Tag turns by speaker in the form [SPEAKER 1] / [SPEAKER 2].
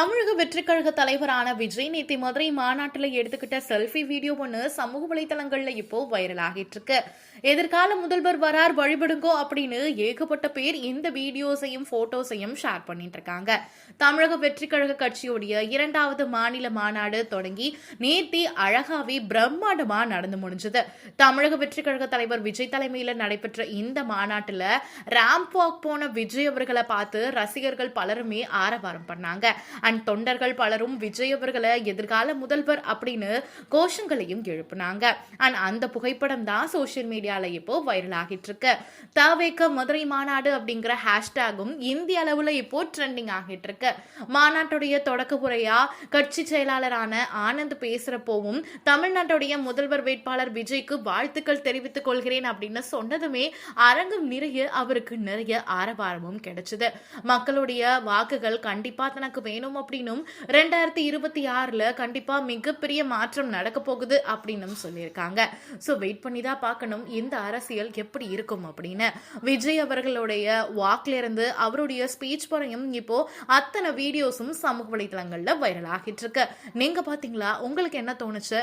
[SPEAKER 1] தமிழக வெற்றிக் கழக தலைவரான விஜய் நேத்தி மதுரை மாநாட்டில் எடுத்துக்கிட்ட செல்ஃபி வீடியோ ஒன்று சமூக வலைதளங்கள்ல இப்போ வைரல் ஆகிட்டு இருக்கு. எதிர்கால முதல்வர் வரார் வழிபடுங்கோ அப்படின்னு ஏகப்பட்ட பேர் இந்த வீடியோஸையும் போட்டோஸையும் ஷேர் பண்ணிட்டு இருக்காங்க. தமிழக வெற்றிக் கழக கட்சியுடைய 2வது மாநில மாநாடு தொடங்கி நேத்தி அழகாவே பிரம்மாண்டமா நடந்து முடிஞ்சது. தமிழக வெற்றிக் கழக தலைவர் விஜய் தலைமையில நடைபெற்ற இந்த மாநாட்டுல ராம்ப் வாக் போன விஜய் அவர்களை பார்த்து ரசிகர்கள் பலருமே ஆரவாரம் பண்ணாங்க. அண்ட் தொண்டர்கள் பலரும் விஜய் அவர்களை எதிர்கால முதல்வர் அப்படின்னு கோஷங்களையும் எழுப்பினாங்க. அண்ட் அந்த புகைப்படம் தான் சோசியல் மீடியால இப்போ வைரல் ஆகிட்டு இருக்கு. தவேக மதுரை மாநாடு அப்படிங்கிற ஹேஷ்டேகும் இந்திய அளவுல இப்போ ட்ரெண்டிங் ஆகிட்டு இருக்கு. மாநாட்டுடைய தொடக்க உரையா கட்சி செயலாளரான ஆனந்த் பேசுறப்போவும் தமிழ்நாட்டுடைய முதல்வர் வேட்பாளர் விஜய்க்கு வாழ்த்துக்கள் தெரிவித்துக் கொள்கிறேன் அப்படின்னு சொன்னதுமே அரங்கம் நிறைய அவருக்கு நிறைய ஆரவாரமும் கிடைச்சது. மக்களுடைய வாக்குகள் கண்டிப்பா தனக்கு வேணும் அப்படின்னும் 2026ல கண்டிப்பா மிகப்பெரிய மாற்றம் நடக்க போகுது அப்படின்னு சொல்லியிருக்காங்க. சோ வெயிட் பண்ணி தான் பார்க்கணும் இந்த அரசியல் எப்படி இருக்கும் அப்படின்னு. விஜய் அவர்களுடைய வாக்ல இருந்து அவருடைய ஸ்பீச் வரையும் இப்போ அத்தனை வீடியோஸும் சமூக வலைதளங்கள்ல வைரல் ஆகிட்டு இருக்கு. நீங்க பாத்தீங்களா? உங்களுக்கு என்ன தோணுச்சு?